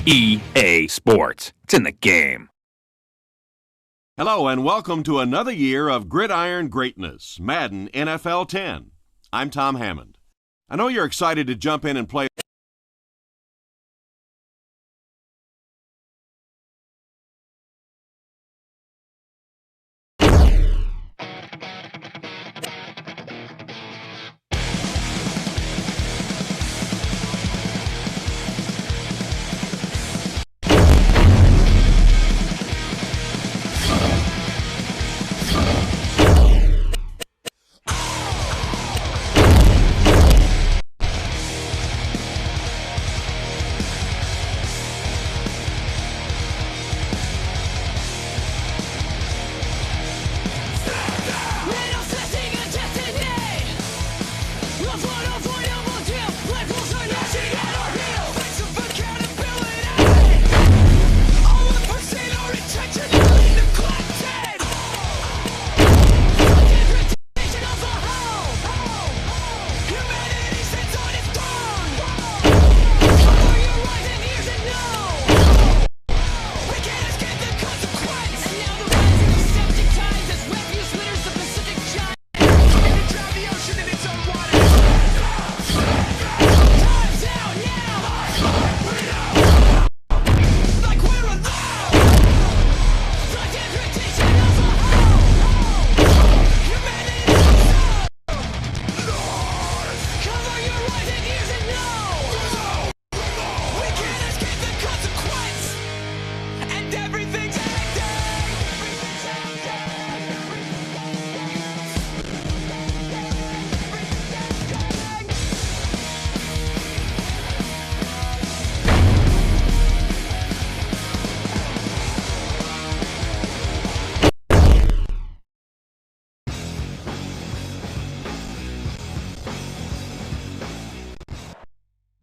EA Sports. It's in the game. Hello and welcome to another year of gridiron greatness, Madden NFL 10. I'm Tom Hammond. I know you're excited to jump in and play.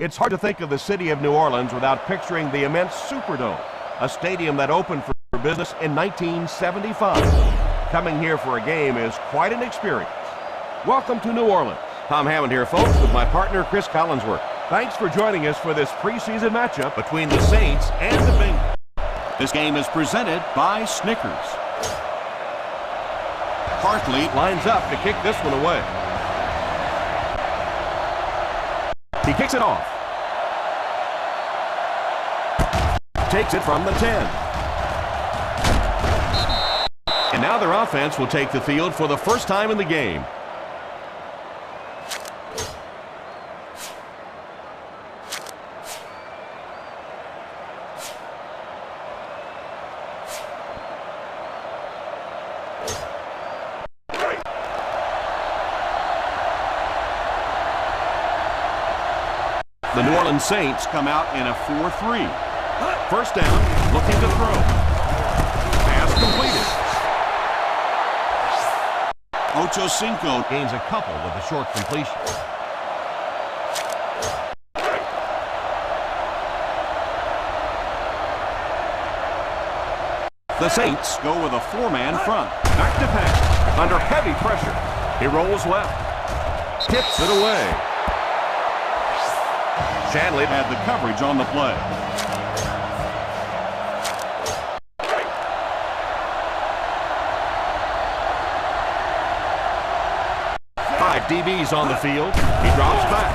It's hard to think of the city of New Orleans without picturing the immense Superdome, a stadium that opened for business in 1975. Coming here for a game is quite an experience. Welcome to New Orleans. Tom Hammond here, folks, with my partner, Chris Collinsworth. Thanks for joining us for this preseason matchup between the Saints and the Bengals. This game is presented by Snickers. Hartley lines up to kick this one away. He kicks it off. Takes it from the 10. And now their offense will take the field for the first time in the game. The New Orleans Saints come out in a 4-3. First down, looking to throw. Pass completed. Ocho Cinco gains a couple with a short completion. The Saints go with a four-man front. Back to pass. Under heavy pressure. He rolls left. Tips it away. Shanley had the coverage on the play. Five DBs on the field. He drops back.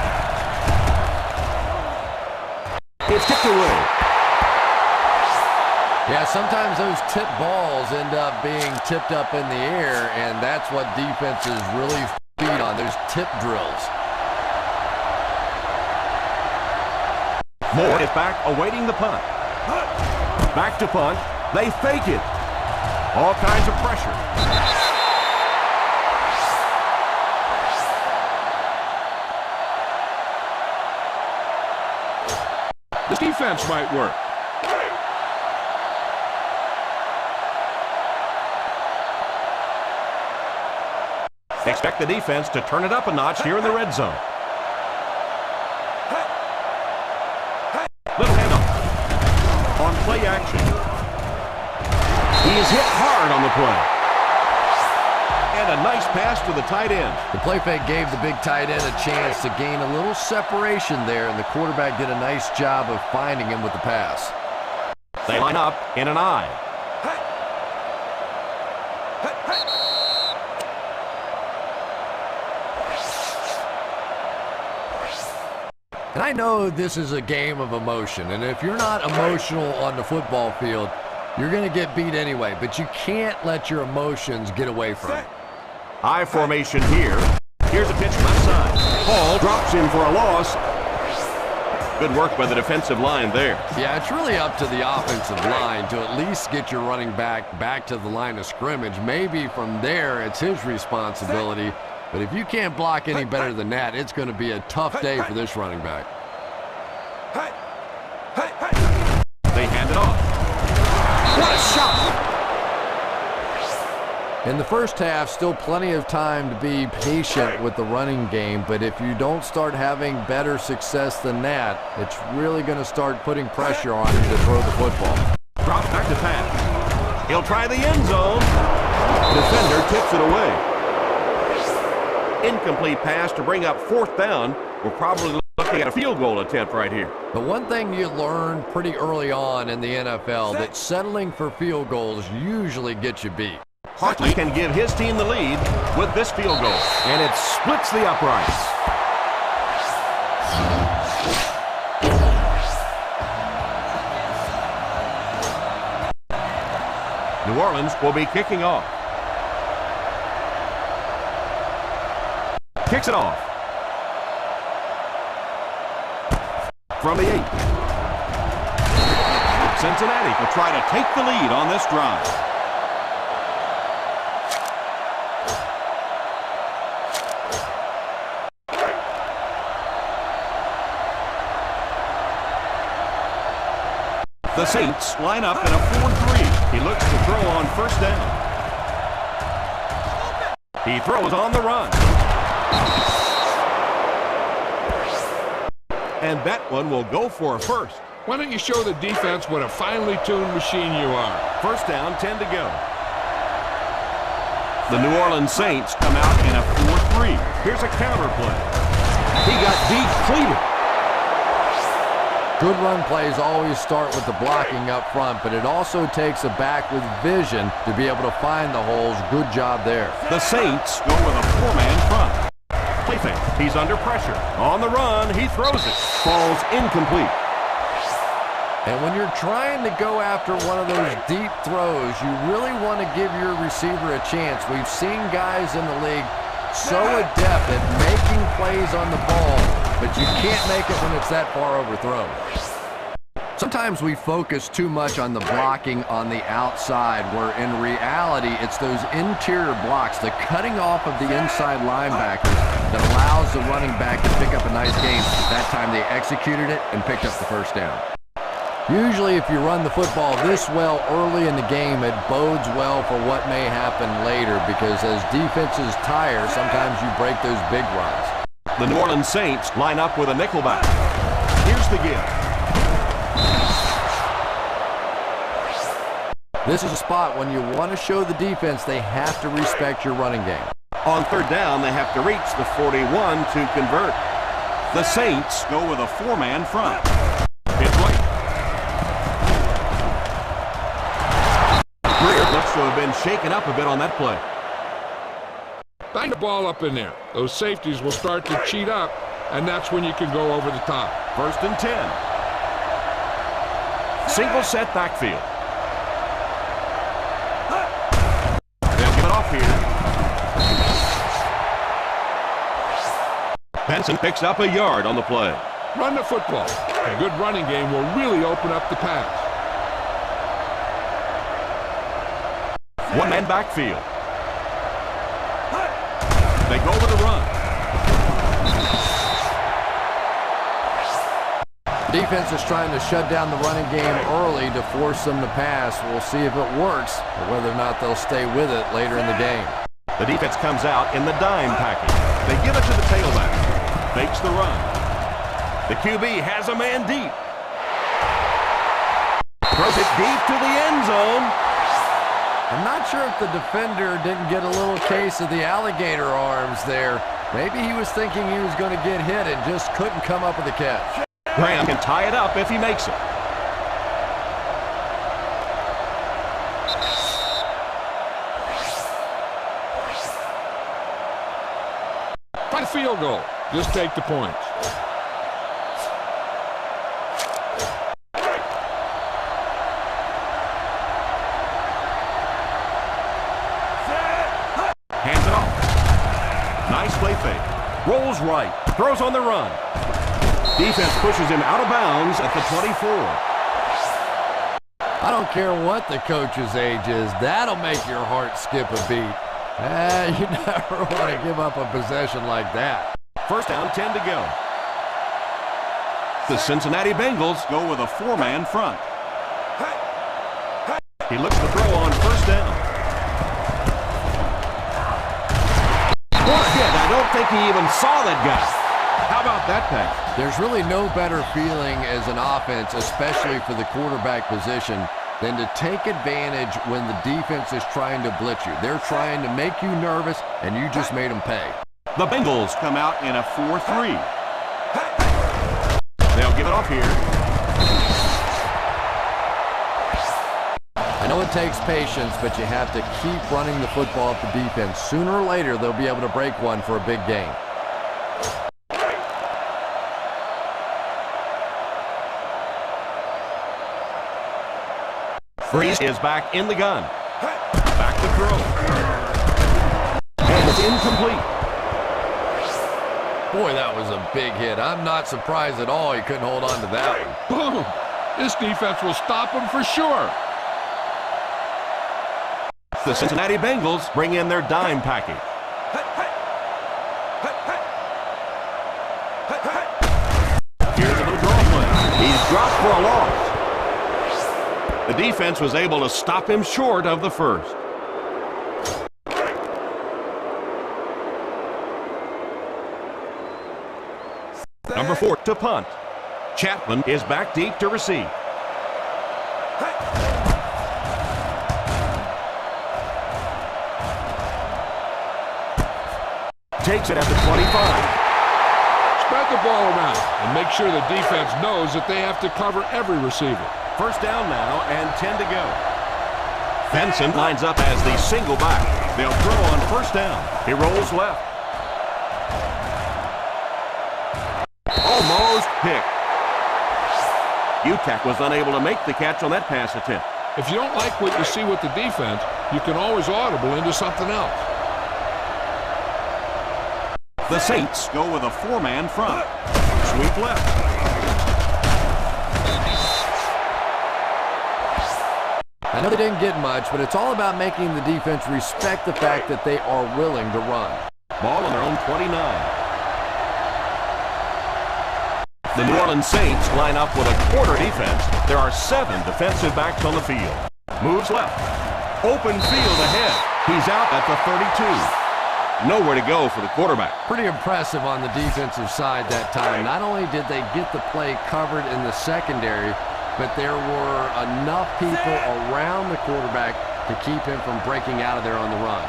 It's tipped away. Yeah, sometimes those tip balls end up being tipped up in the air, and that's what defenses really feed on, those tip drills. Moore is back awaiting the punt. Back to punt. They fake it. All kinds of pressure. This defense might work. Expect the defense to turn it up a notch here in the red zone. Little handoff. On play action. He is hit hard on the play. And a nice pass to the tight end. The play fake gave the big tight end a chance to gain a little separation there, and the quarterback did a nice job of finding him with the pass. They line up in an I. And I know this is a game of emotion, and if you're not emotional on the football field, you're going to get beat anyway, but you can't let your emotions get away from it. I formation here. Here's a pitch left side. Ball drops in for a loss. Good work by the defensive line there. Yeah, it's really up to the offensive line to at least get your running back to the line of scrimmage. Maybe from there it's his responsibility. But if you can't block any better than that, it's going to be a tough day for this running back. They hand it off. What a shot! In the first half, still plenty of time to be patient with the running game, but if you don't start having better success than that, it's really going to start putting pressure on you to throw the football. Drops back to pass. He'll try the end zone. Defender tips it away. Incomplete pass to bring up 4th down. We're probably looking at a field goal attempt right here. But one thing you learn pretty early on in the NFL, that settling for field goals usually gets you beat. Hartley can give his team the lead with this field goal, and it splits the uprights. New Orleans will be kicking off. Kicks it off. From the 8. Cincinnati will try to take the lead on this drive. The Saints line up in a 4-3. He looks to throw on 1st down. He throws on the run. And that one will go for a first. Why don't you show the defense what a finely tuned machine you are? 1st down, 10 to go. The New Orleans Saints come out in a 4-3. Here's a counter play. He got depleted. Good run plays always start with the blocking up front, but it also takes a back with vision to be able to find the holes. Good job there. The Saints go with a 4-man front. Play fake. He's under pressure. On the run, he throws it. Falls incomplete. And when you're trying to go after one of those deep throws, you really want to give your receiver a chance. We've seen guys in the league so adept at making plays on the ball, but you can't make it when it's that far overthrown. Sometimes we focus too much on the blocking on the outside, where in reality it's those interior blocks, the cutting off of the inside linebackers, that allows the running back to pick up a nice gain. That time they executed it and picked up the 1st down. Usually if you run the football this well early in the game, it bodes well for what may happen later, because as defenses tire, sometimes you break those big runs. The New Orleans Saints line up with a nickelback. Here's the give. This is a spot when you want to show the defense they have to respect your running game. On 3rd down, they have to reach the 41 to convert. The Saints go with a 4-man front. It's right. Greer looks to have been shaken up a bit on that play. Bang the ball up in there. Those safeties will start to cheat up, and that's when you can go over the top. 1st and 10. Single set backfield. They'll give it off here. Benson picks up a yard on the play. Run the football. A good running game will really open up the pass. 1-man backfield. They go with the run. Defense is trying to shut down the running game early to force them to pass. We'll see if it works, or whether or not they'll stay with it later in the game. The defense comes out in the dime package. They give it to the tailback. Fakes the run. The QB has a man deep. Throws it deep to the end zone. I'm not sure if the defender didn't get a little case of the alligator arms there. Maybe he was thinking he was going to get hit and just couldn't come up with a catch. Graham can tie it up if he makes it. Try a field goal. Just take the points. Hands it off. Nice play fake. Rolls right. Throws on the run. Defense pushes him out of bounds at the 24. I don't care what the coach's age is. That'll make your heart skip a beat. You never want to give up a possession like that. First down, 10 to go. The Cincinnati Bengals go with a four-man front. He looks to throw on first down. What a hit. I don't think he even saw that guy. How about that pass? There's really no better feeling as an offense, especially for the quarterback position, than to take advantage when the defense is trying to blitz you. They're trying to make you nervous, and you just made them pay. The Bengals come out in a 4-3. They'll give it off here. I know it takes patience, but you have to keep running the football at the defense. Sooner or later, they'll be able to break one for a big gain. Freeze is back in the gun. Back to throw. And it's incomplete. Boy, that was a big hit. I'm not surprised at all he couldn't hold on to that one. Boom! This defense will stop him for sure. The Cincinnati Bengals bring in their dime package. Here's a little draw play. He's dropped for a loss. The defense was able to stop him short of the first. Number 4 to punt. Chapman is back deep to receive. Takes it at the 25. Spread the ball around and make sure the defense knows that they have to cover every receiver. First down now and 10 to go. Benson lines up as the single back. They'll throw on first down. He rolls left. Almost picked. UTAC was unable to make the catch on that pass attempt. If you don't like what you see with the defense, you can always audible into something else. The Saints go with a four-man front. Sweep left. I know they didn't get much, but it's all about making the defense respect the fact that they are willing to run. Ball on their own 29. The New Orleans Saints line up with a quarter defense. There are 7 defensive backs on the field. Moves left. Open field ahead. He's out at the 32. Nowhere to go for the quarterback. Pretty impressive on the defensive side that time. Not only did they get the play covered in the secondary, but there were enough people around the quarterback to keep him from breaking out of there on the run.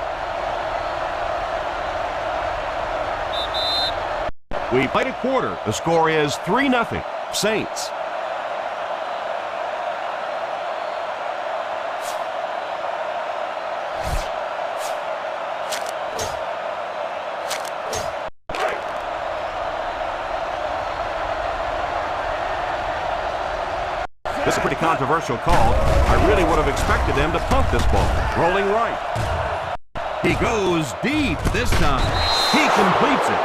We played a quarter. The score is 3-0. Saints. This is a pretty controversial call. I really would have expected them to punt this ball. Rolling right. He goes deep this time. He completes it.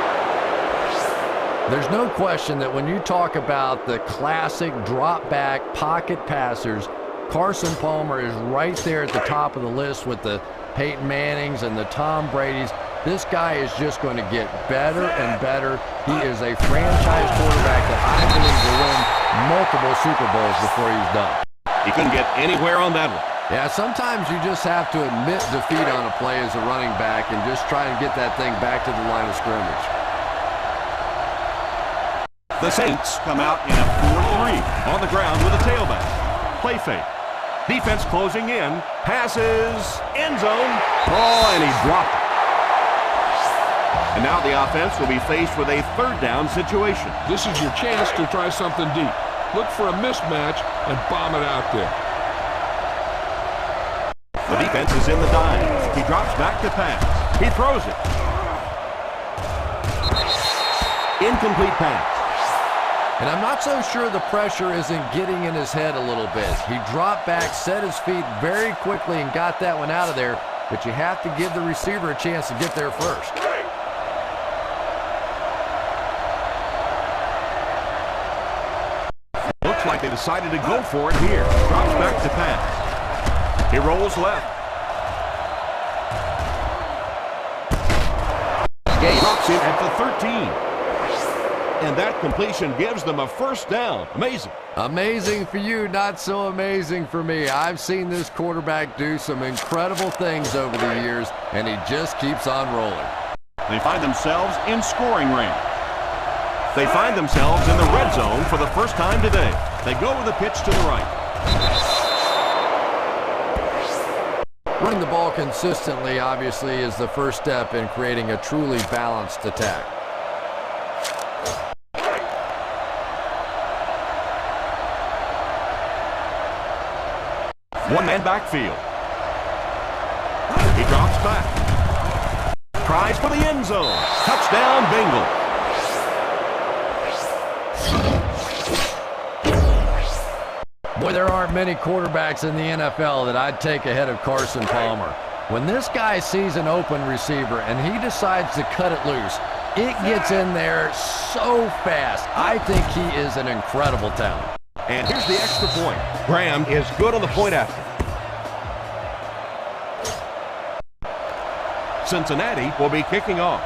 There's no question that when you talk about the classic drop-back pocket passers, Carson Palmer is right there at the top of the list with the Peyton Mannings and the Tom Bradys. This guy is just going to get better and better. He is a franchise quarterback that I believe will win multiple Super Bowls before he's done. He couldn't get anywhere on that one. Yeah, sometimes you just have to admit defeat on a play as a running back and just try and get that thing back to the line of scrimmage. The Saints come out in a 4-3 on the ground with a tailback. Play fake. Defense closing in. Passes. End zone. Oh, and he dropped it. And now the offense will be faced with a third down situation. This is your chance to try something deep. Look for a mismatch and bomb it out there. The defense is in the dive. He drops back to pass. He throws it. Incomplete pass. And I'm not so sure the pressure isn't getting in his head a little bit. He dropped back, set his feet very quickly, and got that one out of there. But you have to give the receiver a chance to get there first. Looks like they decided to go for it here. Drops back to pass. He rolls left. He drops in at the 13. And that completion gives them a first down. Amazing. Amazing for you, not so amazing for me. I've seen this quarterback do some incredible things over the years, and he just keeps on rolling. They find themselves in scoring range. They find themselves in the red zone for the first time today. They go with a pitch to the right. Running the ball consistently, obviously, is the first step in creating a truly balanced attack. One-man backfield. He drops back. Tries for the end zone. Touchdown, Bengals. Boy, there aren't many quarterbacks in the NFL that I'd take ahead of Carson Palmer. When this guy sees an open receiver and he decides to cut it loose, it gets in there so fast. I think he is an incredible talent. And here's the extra point. Graham is good on the point after. Cincinnati will be kicking off.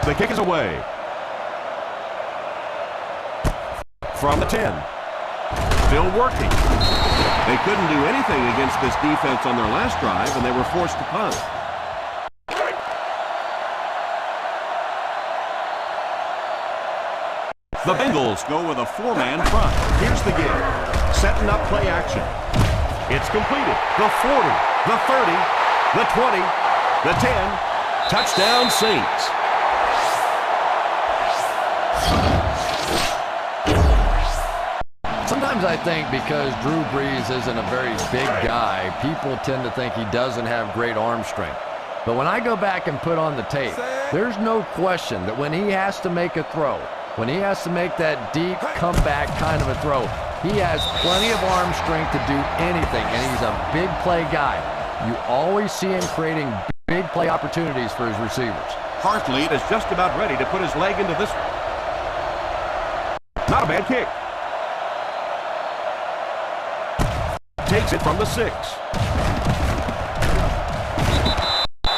The kick is away. From the 10. Still working. They couldn't do anything against this defense on their last drive, and they were forced to punt. The Bengals go with a four-man front. Here's the give. Setting up play action. It's completed. The 40, the 30, the 20, the 10. Touchdown, Saints. Sometimes I think because Drew Brees isn't a very big guy, people tend to think he doesn't have great arm strength. But when I go back and put on the tape, there's no question that when he has to make a throw, when he has to make that deep comeback kind of a throw, he has plenty of arm strength to do anything, and he's a big play guy. You always see him creating big play opportunities for his receivers. Hartlead is just about ready to put his leg into this one. Not a bad kick. Takes it from the 6.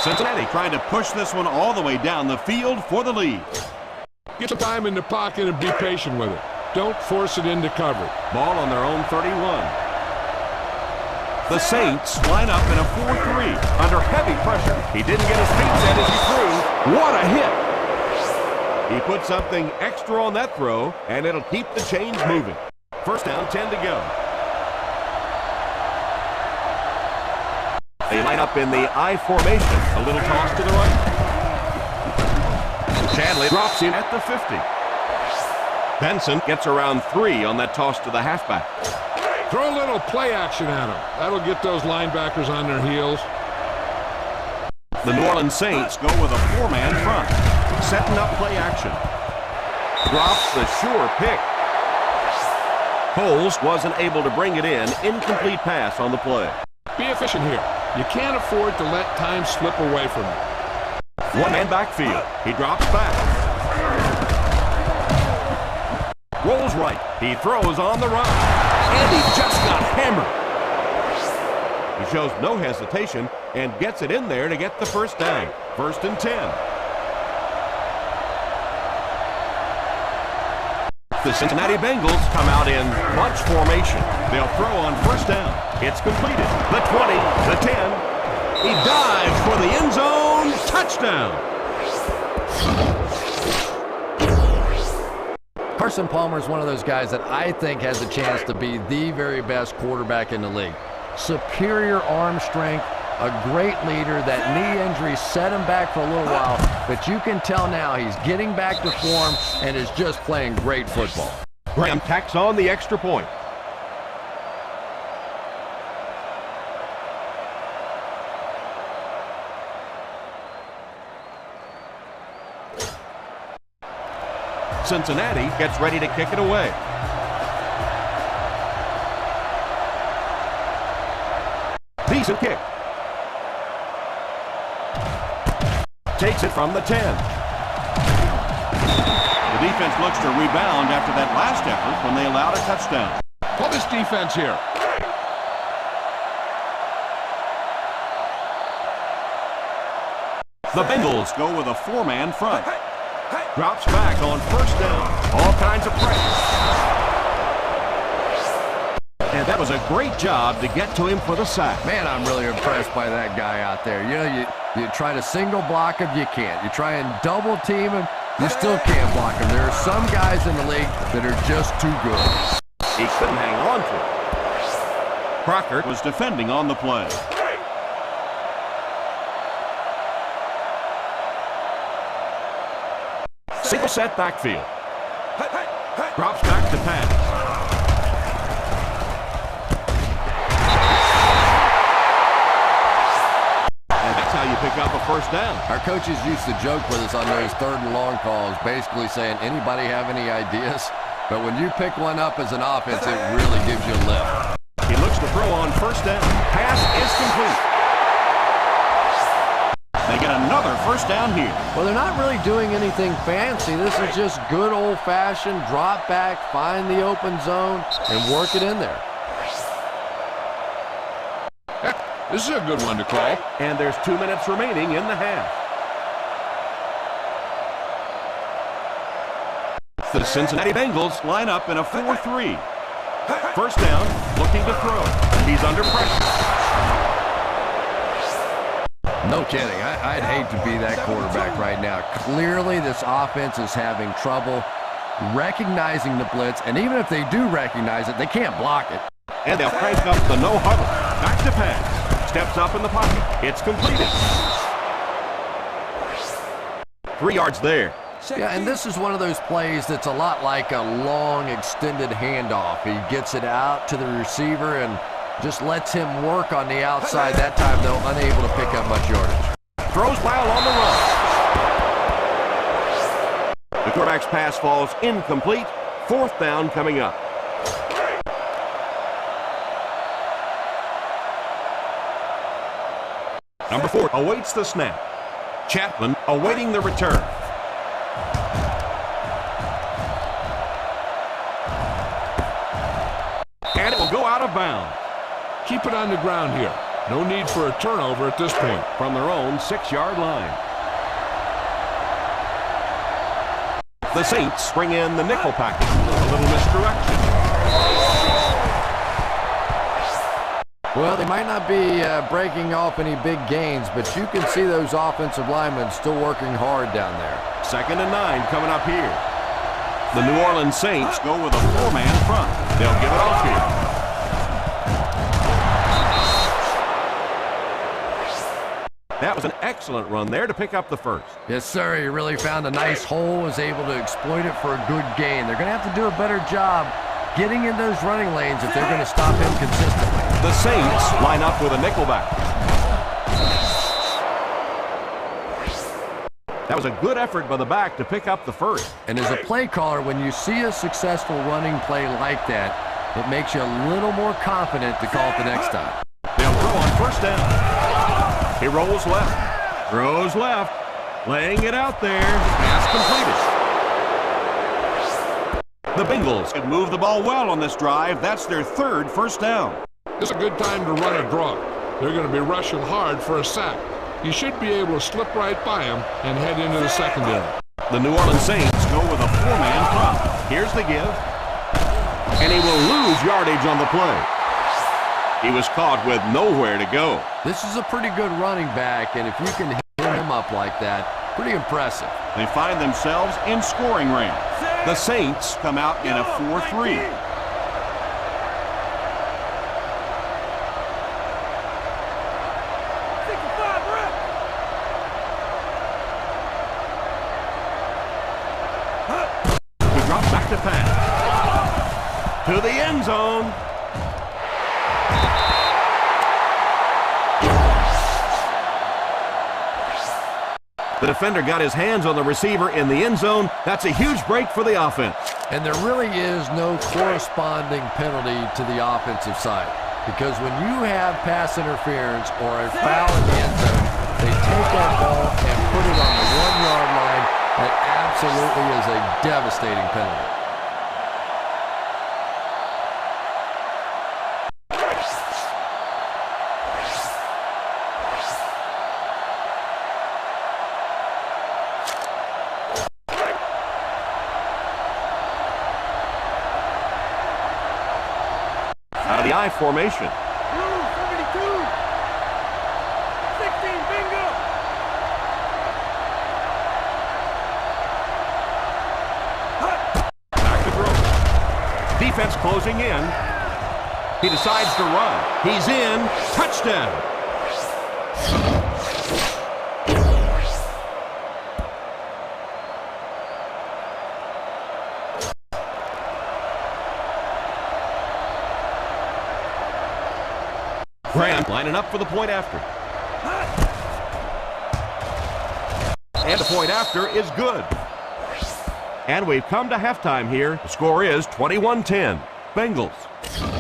Cincinnati trying to push this one all the way down the field for the lead. Get some time in the pocket and be patient with it. Don't force it into cover. Ball on their own 31. The Saints line up in a 4-3 under heavy pressure. He didn't get his feet set as he threw. What a hit! He put something extra on that throw, and it'll keep the chains moving. First down, 10 to go. They line up in the I formation. A little toss to the right. Chadley drops in at the 50. Benson gets around 3 on that toss to the halfback. Throw a little play action at him. That'll get those linebackers on their heels. The New Orleans Saints go with a four-man front. Setting up play action. Drops the sure pick. Coles wasn't able to bring it in. Incomplete pass on the play. Be efficient here. You can't afford to let time slip away from you. One-man backfield. He drops back. Rolls right. He throws on the run. And he just got hammered. He shows no hesitation and gets it in there to get the first down. First and 10. The Cincinnati Bengals come out in bunch formation. They'll throw on first down. It's completed. The 20, the 10. He dives for the end zone. Touchdown. Carson Palmer is one of those guys that I think has a chance to be the very best quarterback in the league. Superior arm strength, a great leader. That knee injury set him back for a little while, but you can tell now he's getting back to form and is just playing great football. Graham tacks on the extra point. Cincinnati gets ready to kick it away. Decent kick. Takes it from the 10. The defense looks to rebound after that last effort when they allowed a touchdown. Call this defense here. The Bengals go with a 4-man front. Drops back on first down. All kinds of pressure. And that was a great job to get to him for the sack. Man, I'm really impressed by that guy out there. You know, you try to single block him, you can't. You try and double team him, you still can't block him. There are some guys in the league that are just too good. He couldn't hang on to it. Crocker was defending on the play. Single set backfield. Drops back to pass. And that's how you pick up a first down. Our coaches used to joke with us on those 3rd and long calls, basically saying, anybody have any ideas? But when you pick one up as an offense, it really gives you a lift. He looks to throw on first down. Pass is complete. They get another first down here. Well, they're not really doing anything fancy. This is just good old-fashioned drop back, find the open zone, and work it in there. This is a good one to call. And there's 2 minutes remaining in the half. The Cincinnati Bengals line up in a 4-3. First down, looking to throw. He's under pressure. No kidding. I'd hate to be that quarterback right now. Clearly, this offense is having trouble recognizing the blitz, and even if they do recognize it, they can't block it. And they'll crank up the no huddle. Back to pass. Steps up in the pocket. It's completed. 3 yards there. Yeah, and this is one of those plays that's a lot like a long, extended handoff. He gets it out to the receiver and just lets him work on the outside. That time, though, unable to pick up much yardage. Throws Lyle on the run. The quarterback's pass falls incomplete. 4th down coming up. Number 4 awaits the snap. Chapman awaiting the return. And it will go out of bounds. Keep it on the ground here. No need for a turnover at this point. From their own 6-yard line. The Saints bring in the nickel package. A little misdirection. Well, they might not be breaking off any big gains, but you can see those offensive linemen still working hard down there. 2nd and 9 coming up here. The New Orleans Saints go with a 4-man front. They'll give it off here. That was an excellent run there to pick up the first. Yes, sir. He really found a nice hole, was able to exploit it for a good gain. They're going to have to do a better job getting in those running lanes if they're going to stop him consistently. The Saints line up with a nickelback. That was a good effort by the back to pick up the first. And as a play caller, when you see a successful running play like that, it makes you a little more confident to call it the next time. They'll throw on first down. He rolls left. Throws left. Laying it out there. Pass completed. The Bengals can move the ball well on this drive. That's their 3rd first down. It's a good time to run a draw. They're going to be rushing hard for a sack. You should be able to slip right by him and head into the secondary. The New Orleans Saints go with a 4-man front. Here's the give. And he will lose yardage on the play. He was caught with nowhere to go. This is a pretty good running back, and if you can hit him up like that, Pretty impressive. They find themselves in scoring range. The Saints come out in a 4-3. Back to pass. To the end zone. The defender got his hands on the receiver in the end zone. That's a huge break for the offense. And there really is no corresponding penalty to the offensive side, because when you have pass interference or a foul in the end zone, they take that ball and put it on the 1-yard line. That absolutely is a devastating penalty. Out of the I formation. 72. 16, bingo. Back to throw. Defense closing in. He decides to run. He's in. Touchdown. Graham lining up for the point after. And the point after is good. And we've come to halftime here. The score is 21-10. Bengals.